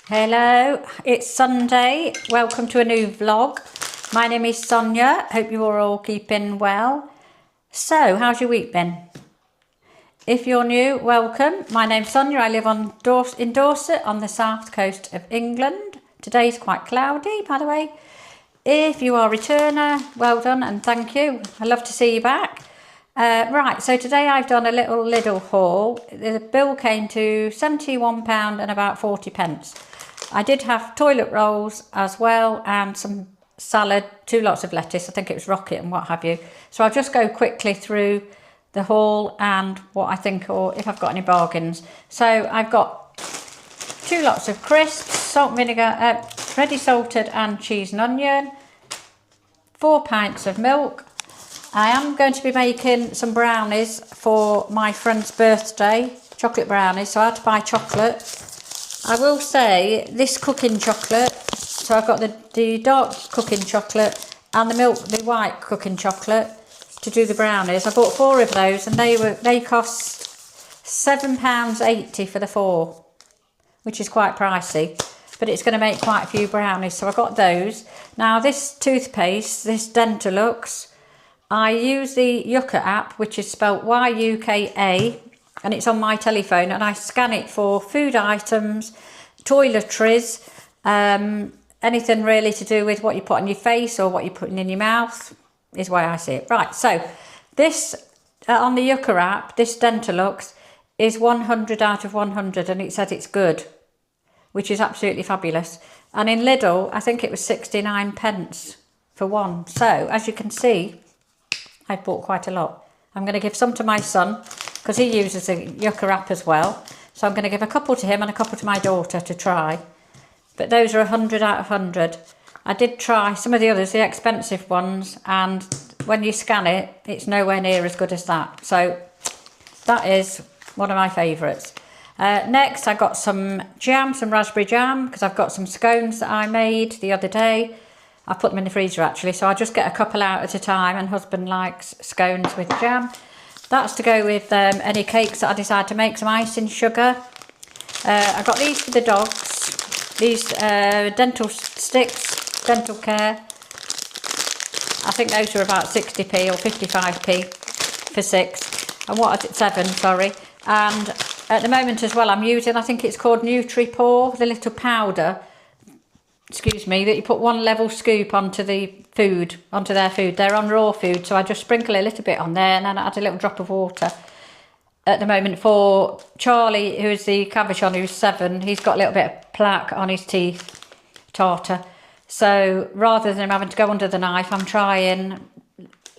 Hello, it's Sunday. Welcome to a new vlog. My name is Sonia. Hope you are all keeping well. So, how's your week been? If you're new, welcome. My name's Sonia. I live in Dorset on the south coast of England. Today's quite cloudy, by the way. If you are a returner, well done and thank you. I love to see you back. Right, so today I've done a little Lidl haul. The bill came to £71 and about 40 pence. I did have toilet rolls as well and some salad, 2 lots of lettuce, I think it was rocket and what have you. So I'll just go quickly through the haul and what I think, or if I've got any bargains. So I've got 2 lots of crisps, salt and vinegar, ready salted and cheese and onion, 4 pints of milk. I am going to be making some brownies for my friend's birthday, chocolate brownies, so I had to buy chocolate. I will say this cooking chocolate, so I've got the dark cooking chocolate and the white cooking chocolate to do the brownies. I bought 4 of those and they cost £7.80 for the 4, which is quite pricey, but it's going to make quite a few brownies, so I got those. Now this toothpaste, this Dentalux, I use the Yucca app, which is spelled Y-U-K-A, and it's on my telephone, and I scan it for food items, toiletries, anything really to do with what you put on your face or what you're putting in your mouth is why I see it. Right, so this, on the Yucca app, this Dentalux is 100 out of 100, and it says it's good, which is absolutely fabulous. And in Lidl, I think it was 69 pence for one. So, as you can see, I bought quite a lot. I'm going to give some to my son because he uses the Yucca app as well. So I'm going to give a couple to him and a couple to my daughter to try. But those are 100 out of 100. I did try some of the others, the expensive ones, and when you scan it, it's nowhere near as good as that. So that is one of my favourites. Next, I got some jam, some raspberry jam, because I've got some scones that I made the other day. I put them in the freezer actually, so I just get a couple out at a time, and husband likes scones with jam. That's to go with any cakes that I decide to make, some icing sugar. I got these for the dogs, these dental sticks, dental care. I think those are about 60p or 55p for 6, and what is it, 7, sorry. And at the moment as well, I'm using, I think it's called Nutri-Pour, the little powder, excuse me, that you put 1 level scoop onto their food. They're on raw food, so I just sprinkle a little bit on there and then I add a little drop of water. At the moment for Charlie, who's the Cavachon, who's 7, he's got a little bit of plaque on his teeth, tartar. So rather than him having to go under the knife, I'm trying,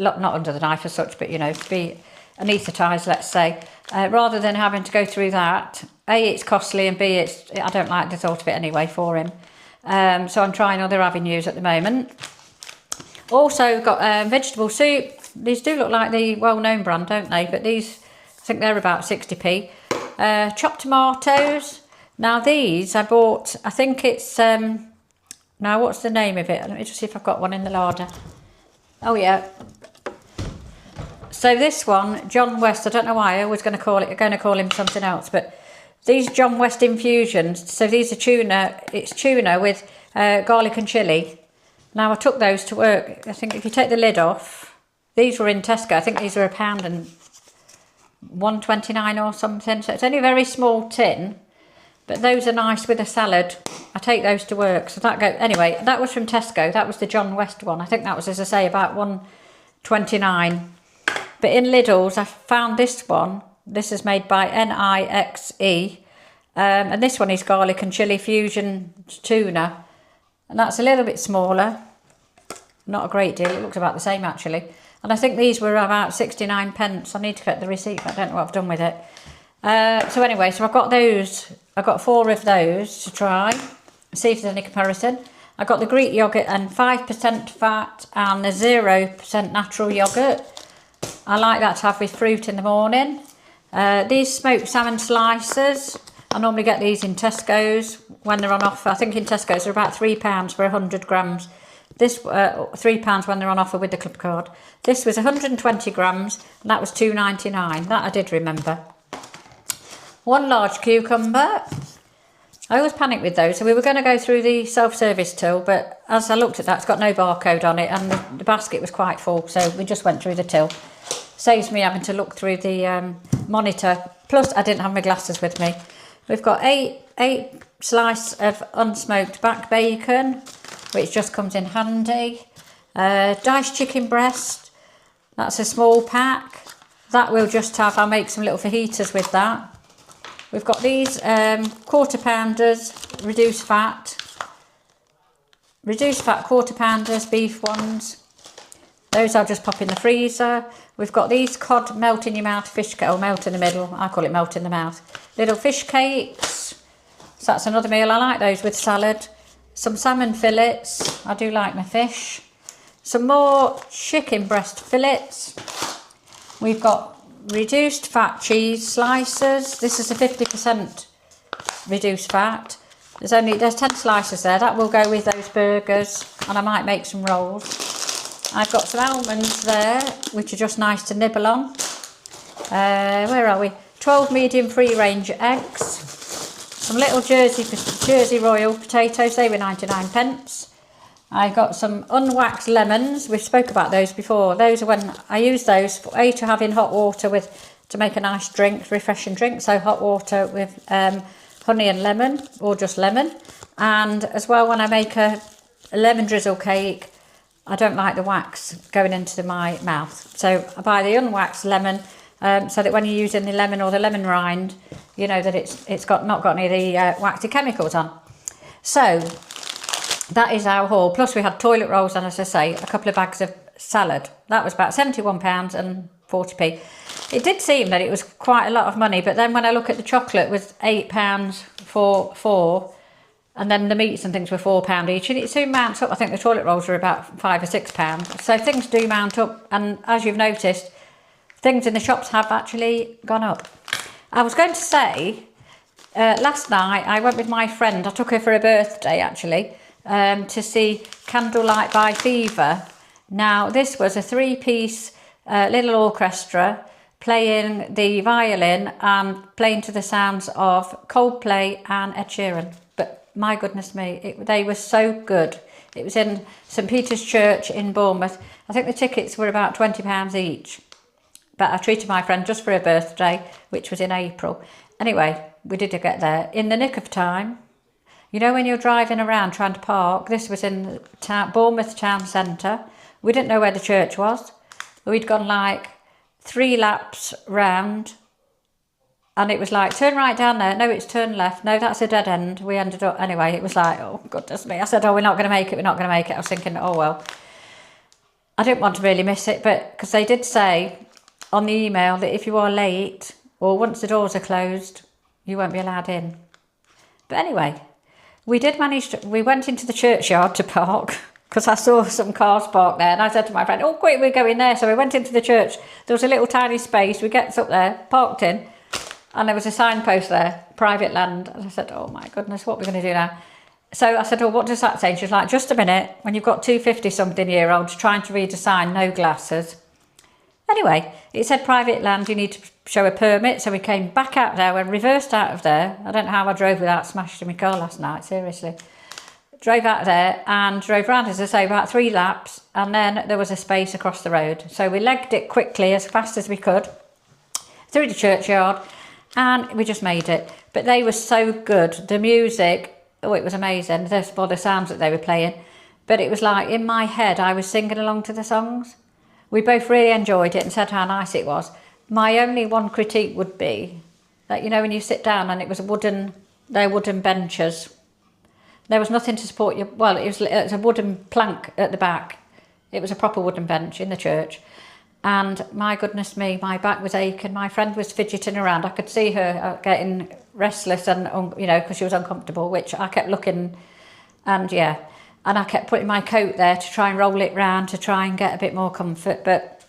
not under the knife as such, but you know, to be anaesthetised, let's say. Rather than having to go through that, A, it's costly, and B, I don't like the thought of it anyway for him. So I'm trying other avenues at the moment. Also got vegetable soup. These do look like the well-known brand, don't they? But these, I think they're about 60p. Chopped tomatoes. Now these I bought, I think it's, now what's the name of it? Let me just see if I've got one in the larder. Oh yeah. So this one, John West, I don't know why, I was going to call him something else, but these John West infusions, so these are tuna, it's tuna with garlic and chilli. Now I took those to work. I think if you take the lid off, these were in Tesco, I think these were £1 and 1.29 or something. So it's only a very small tin, but those are nice with a salad. I take those to work. So anyway, that was from Tesco. That was the John West one. I think that was, as I say, about 1.29. But in Lidl's, I found this one. This is made by NIXE, and this one is garlic and chilli fusion tuna, and that's a little bit smaller, not a great deal, it looks about the same actually, and I think these were about 69 pence. I need to get the receipt, but I don't know what I've done with it. So anyway, so I've got those, I've got 4 of those to try, see if there's any comparison. I got the Greek yoghurt and 5% fat and the 0% natural yoghurt. I like that to have with fruit in the morning. These smoked salmon slices, I normally get these in Tesco's when they're on offer. I think in Tesco's they're about £3 for 100 grams. This £3 when they're on offer with the club card. This was 120 grams and that was £2.99. That I did remember. 1 large cucumber, I always panic with those. So we were going to go through the self-service till, but as I looked at that, it's got no barcode on it, and the basket was quite full, so we just went through the till. Saves me having to look through the monitor. Plus, I didn't have my glasses with me. We've got eight slices of unsmoked back bacon, which just comes in handy. Diced chicken breast. That's a small pack. That we'll just have. I'll make some little fajitas with that. We've got these quarter pounders, reduced fat quarter pounders, beef ones. Those I'll just pop in the freezer. We've got these cod melt in your mouth fish cake, or melt in the middle. I call it melt in the mouth. Little fish cakes. So that's another meal. I like those with salad. Some salmon fillets. I do like my fish. Some more chicken breast fillets. We've got reduced fat cheese slices. This is a 50% reduced fat. There's 10 slices there. That will go with those burgers, and I might make some rolls. I've got some almonds there, which are just nice to nibble on. Where are we? 12 medium free range eggs. Some little Jersey Royal potatoes. They were 99p. I got some unwaxed lemons. We've spoke about those before. Those are when I use those for to have in hot water to make a nice drink, refreshing drink. So hot water with honey and lemon, or just lemon. And as well, when I make a lemon drizzle cake, I don't like the wax going into my mouth. So I buy the unwaxed lemon, so that when you're using the lemon or the lemon rind, you know that it's not got any of the waxy chemicals on. So that is our haul. Plus we had toilet rolls and, as I say, a couple of bags of salad. That was about £71 and 40p. It did seem that it was quite a lot of money, but then when I look at the chocolate was £8 for 4, and then the meats and things were £4 each, and it soon mounts up. I think the toilet rolls were about £5 or £6. So things do mount up, and as you've noticed, things in the shops have actually gone up. I was going to say, last night I went with my friend. I took her for her birthday actually, to see Candlelight by Fever. Now this was a 3-piece little orchestra playing the violin and playing to the sounds of Coldplay and Ed Sheeran. But my goodness me, they were so good. It was in St Peter's Church in Bournemouth. I think the tickets were about £20 each. But I treated my friend just for her birthday, which was in April. Anyway, we did get there in the nick of time. You know, when you're driving around trying to park, this was in Bournemouth town centre. We didn't know where the church was. We'd gone like 3 laps round, and it was like, turn right down there. No, it's turn left. No, that's a dead end. We ended up, anyway, it was like, oh, goodness me. I said, oh, we're not going to make it. We're not going to make it. I was thinking, oh, well. I didn't want to really miss it, but because they did say on the email that if you are late, or once the doors are closed, you won't be allowed in. But anyway, we did manage to, we went into the churchyard to park because I saw some cars parked there, and I said to my friend, oh, quick, we're going there. So we went into the church. There was a little tiny space. We get up there, parked in, and there was a signpost there, private land. And I said, oh my goodness, what are we going to do now? So I said, oh, what does that say? And she was like, just a minute. When you've got 2 50-something-year-olds trying to read a sign, no glasses. Anyway, it said private land, you need to show a permit. So we came back out there and reversed out of there. I don't know how I drove without smashing my car last night, seriously. Drove out of there and drove round, as I say, about 3 laps. And then there was a space across the road. So we legged it quickly, as fast as we could, through the churchyard, and we just made it. But they were so good. The music, oh, it was amazing. The sounds that they were playing. But it was like, in my head, I was singing along to the songs. We both really enjoyed it and said how nice it was. My only one critique would be that, you know, when you sit down and it was they're wooden benches. There was nothing to support you. Well, it was a wooden plank at the back. It was a proper wooden bench in the church. And my goodness me, my back was aching. My friend was fidgeting around. I could see her getting restless and, you know, because she was uncomfortable, which I kept looking, and yeah. And I kept putting my coat there to try and roll it round to try and get a bit more comfort. But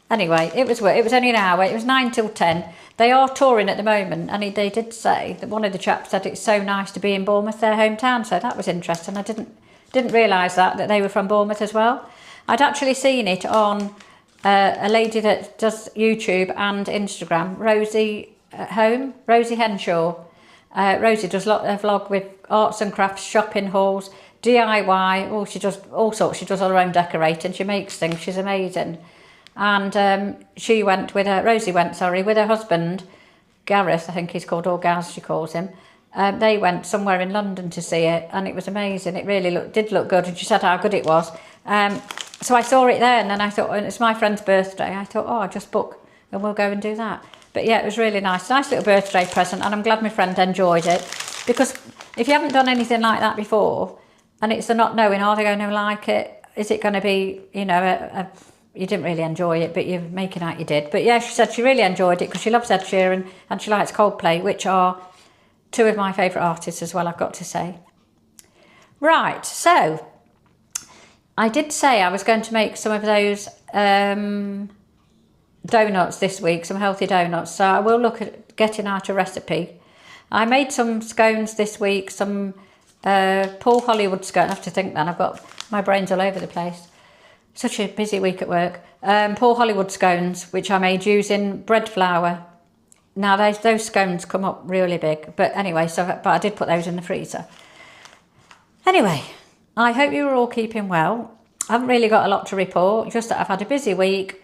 anyway, it was only an hour. It was 9 till 10. They are touring at the moment, and they did say that one of the chaps said it's so nice to be in Bournemouth, their hometown. So that was interesting. I didn't realise that they were from Bournemouth as well. I'd actually seen it on a lady that does YouTube and Instagram, Rosie Henshaw. Rosie does a vlog with arts and crafts, shopping hauls, DIY. Oh, she does all sorts. She does all her own decorating. She makes things. She's amazing. And she went with her, Rosie went, sorry, with her husband, Gareth, I think he's called, or Gaz, she calls him. They went somewhere in London to see it, and it was amazing. It really did look good, and she said how good it was. So I saw it there, and then I thought, and it's my friend's birthday. I thought, oh, I'll just book, and we'll go and do that. But yeah, it was really nice. Nice little birthday present, and I'm glad my friend enjoyed it. Because if you haven't done anything like that before, and it's the not knowing, are they going to like it? Is it going to be, you know, you didn't really enjoy it, but you're making out you did. But yeah, she said she really enjoyed it because she loves Ed Sheeran and she likes Coldplay, which are two of my favourite artists as well, I've got to say. Right, so I did say I was going to make some of those donuts this week, some healthy donuts. So I will look at getting out a recipe. I made some scones this week, some Paul Hollywood scones. I have to think then, I've got my brains all over the place. Such a busy week at work. Paul Hollywood scones, which I made using bread flour. Now those scones come up really big, but anyway, but I did put those in the freezer. Anyway, I hope you were all keeping well. I haven't really got a lot to report, just that I've had a busy week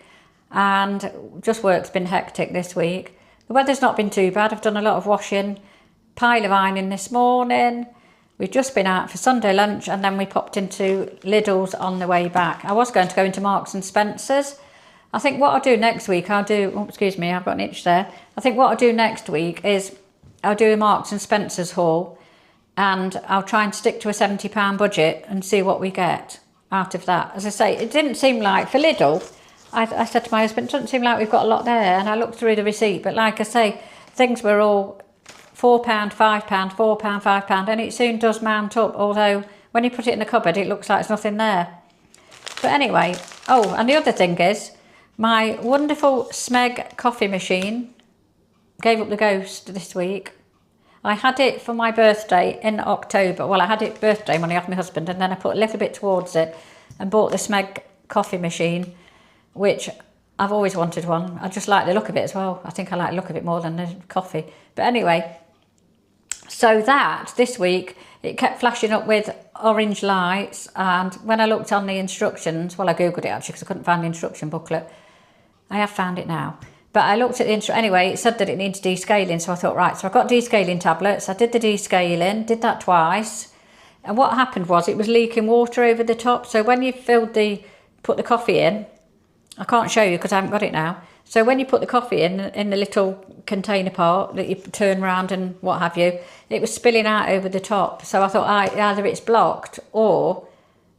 and just work's been hectic this week. The weather's not been too bad. I've done a lot of washing, pile of ironing this morning. We've just been out for Sunday lunch and then we popped into Lidl's on the way back. I was going to go into Marks and Spencer's. I think what I'll do next week, oh, excuse me, I've got an itch there. I think what I'll do next week is I'll do a Marks and Spencer's haul and I'll try and stick to a £70 budget and see what we get out of that. As I say, it didn't seem like, for Lidl, I said to my husband, it doesn't seem like we've got a lot there, and I looked through the receipt, but like I say, things were all £4, £5, £4, £5, and it soon does mount up, although when you put it in the cupboard, it looks like there's nothing there. But anyway, oh, and the other thing is, my wonderful Smeg coffee machine gave up the ghost this week. I had it for my birthday in October. Well, I had it birthday when I had my husband, and then I put a little bit towards it and bought the Smeg coffee machine, which I've always wanted one. I just like the look of it as well. I think I like the look of it more than the coffee. But anyway, so that this week, it kept flashing up with orange lights, and when I looked on the instructions, well, I googled it actually because I couldn't find the instruction booklet. I have found it now. But I looked at the anyway, it said that it needs descaling, so I thought, right, so I've got descaling tablets. I did the descaling, did that twice. And what happened was it was leaking water over the top. So when you put the coffee in, I can't show you because I haven't got it now. So when you put the coffee in the little container part that you turn around and what have you, it was spilling out over the top. So I thought either it's blocked or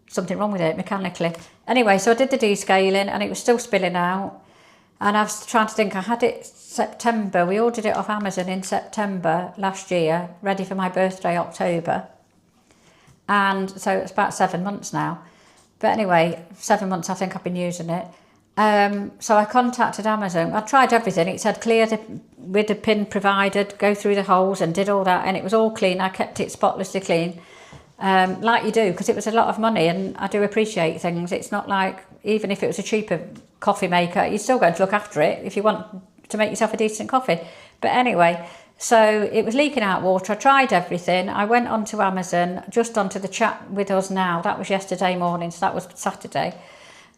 something wrong with it mechanically. Anyway, so I did the descaling and it was still spilling out. And I was trying to think, I had it September. We ordered it off Amazon in September last year, ready for my birthday, October. And so it's about 7 months now. But anyway, 7 months I think I've been using it. So I contacted Amazon. I tried everything. It said clear with the pin provided, go through the holes and did all that. And it was all clean. I kept it spotlessly clean, like you do, because it was a lot of money and I do appreciate things. It's not like, even if it was a cheaper coffee maker, you're still going to look after it if you want to make yourself a decent coffee. But anyway, so it was leaking out water. I tried everything. I went onto Amazon, just onto the chat with us now. That was yesterday morning, so that was Saturday.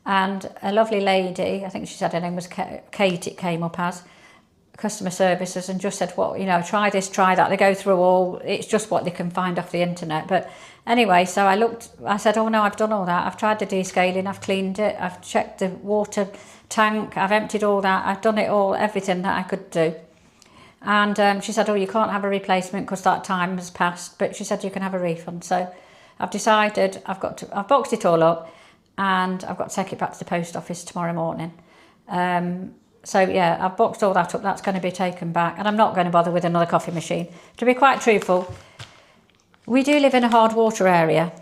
And a lovely lady, I think she said her name was Kate, it came up as, customer services, and just said, well, you know, try this, try that. They go through all, it's just what they can find off the internet. But anyway, so I said, oh no, I've done all that. I've tried the descaling, I've cleaned it, I've checked the water tank, I've emptied all that, I've done it all, everything that I could do. And she said, oh, you can't have a replacement because that time has passed, but she said you can have a refund. So I've decided I've boxed it all up and I've got to take it back to the post office tomorrow morning. So yeah, I've boxed all that up. That's going to be taken back, and I'm not going to bother with another coffee machine. To be quite truthful, we do live in a hard water area.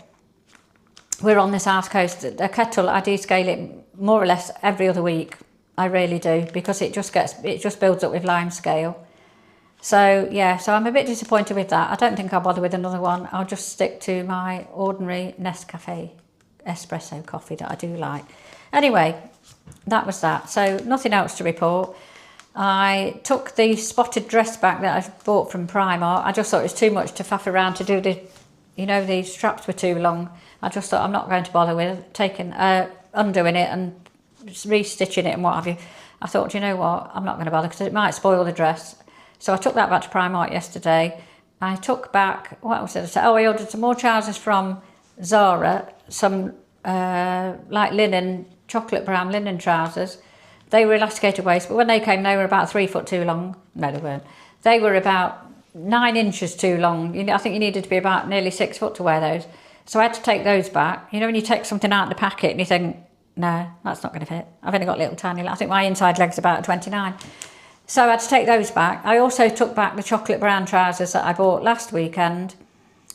We're on the south coast. The kettle, I descale it more or less every other week. I really do, because it just builds up with lime scale. So yeah, so I'm a bit disappointed with that. I don't think I'll bother with another one. I'll just stick to my ordinary Nescafe espresso coffee that I do like. Anyway, that was that. So nothing else to report. I took the spotted dress back that I bought from Primark. I just thought it was too much to faff around to do the, you know, the straps were too long. I just thought I'm not going to bother with undoing it and restitching it and what have you. I thought, you know what, I'm not going to bother because it might spoil the dress. So I took that back to Primark yesterday. I took back, what else did I say? Oh, I ordered some more trousers from Zara, some like linen, chocolate brown linen trousers. They were elasticated waist, but when they came, they were about 3 foot too long. No, they weren't. They were about 9 inches too long. You know, I think you needed to be about nearly 6 foot to wear those. So I had to take those back. You know, when you take something out of the packet and you think, no, that's not going to fit. I've only got little tiny, I think my inside leg's about 29. So I had to take those back. I also took back the chocolate brown trousers that I bought last weekend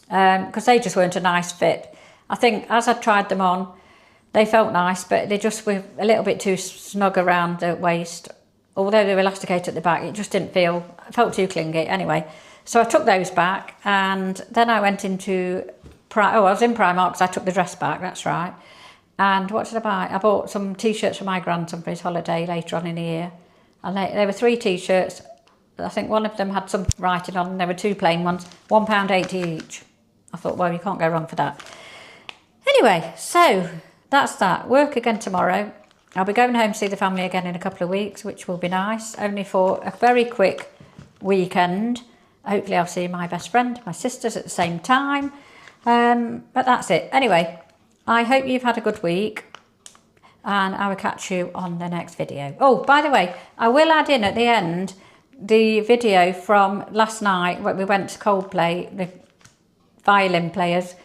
because they just weren't a nice fit. I think as I tried them on, they felt nice, but they just were a little bit too snug around the waist. Although they were elasticated at the back, it just didn't feel, it felt too clingy. Anyway, so I took those back and then I went into, I was in Primark because I took the dress back, that's right. And what did I buy? I bought some t-shirts for my grandson for his holiday later on in the year. And they were 3 t-shirts. I think one of them had some writing on and there were 2 plain ones, £1.80 each. I thought, well, you can't go wrong for that. Anyway, so that's that. Work again tomorrow. I'll be going home to see the family again in a couple of weeks, which will be nice, only for a very quick weekend. Hopefully I'll see my best friend, my sisters at the same time. But that's it. Anyway, I hope you've had a good week and I will catch you on the next video. Oh, by the way, I will add in at the end the video from last night when we went to Coldplay, the violin players,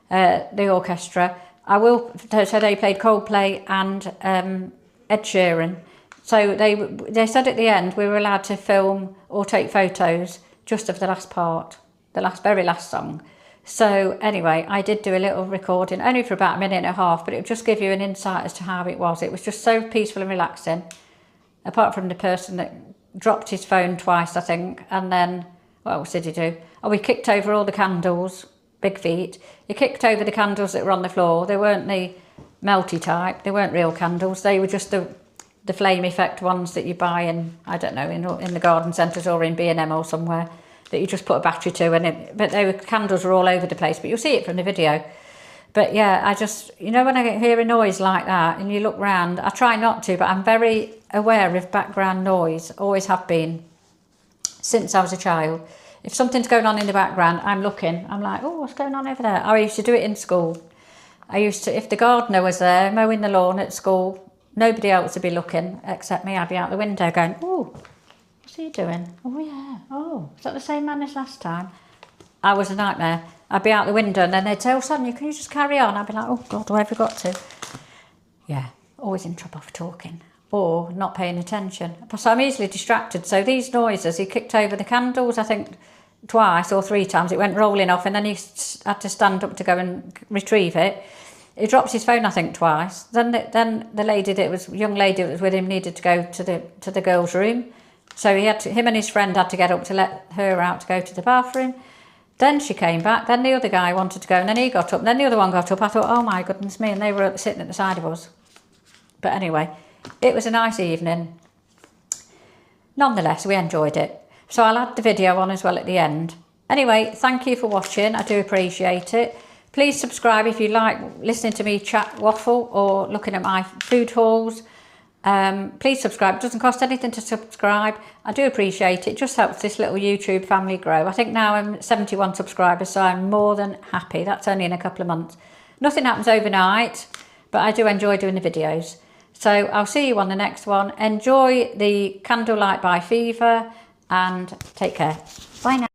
the orchestra. I will, so they played Coldplay and Ed Sheeran. So they said at the end we were allowed to film or take photos just of the last part, the very last song. So anyway, I did do a little recording, only for about a minute and a half, but it would just give you an insight as to how it was. It was just so peaceful and relaxing, apart from the person that dropped his phone twice, I think, and then, what else did he do? Oh, he kicked over all the candles, big feet. He kicked over the candles that were on the floor. They weren't the melty type, they weren't real candles, they were just the flame effect ones that you buy in, I don't know, in the garden centres or in B&M or somewhere, that you just put a battery to, and but candles were all over the place, but you'll see it from the video. But yeah, I just, you know, when I hear a noise like that and you look round, I try not to, but I'm very aware of background noise, always have been since I was a child. If something's going on in the background, I'm looking, I'm like, oh, what's going on over there? I used to do it in school. I used to, if the gardener was there mowing the lawn at school, nobody else would be looking except me. I'd be out the window going, oh, what's he doing? Oh yeah, oh, is that the same man as last time? I was a nightmare. I'd be out the window and then they'd say, oh Sonia, can you just carry on? I'd be like, oh God, where have we got to? Yeah, always in trouble for talking or not paying attention. So I'm easily distracted. So these noises, he kicked over the candles, I think twice or 3 times. It went rolling off and then he had to stand up to go and retrieve it. He dropped his phone, I think, twice. Then the lady that was, young lady that was with him needed to go to the girls' room. So him and his friend had to get up to let her out to go to the bathroom. Then she came back. Then the other guy wanted to go, and then he got up. And then the other one got up. I thought, oh my goodness me, and they were sitting at the side of us. But anyway, it was a nice evening. Nonetheless, we enjoyed it. So I'll add the video on as well at the end. Anyway, thank you for watching. I do appreciate it. Please subscribe if you like listening to me chat waffle or looking at my food hauls. Please subscribe. It doesn't cost anything to subscribe. I do appreciate it. It just helps this little YouTube family grow. I think now I'm 71 subscribers, so I'm more than happy. That's only in a couple of months. Nothing happens overnight, but I do enjoy doing the videos. So I'll see you on the next one. Enjoy the Candlelight by Fever and take care. Bye now.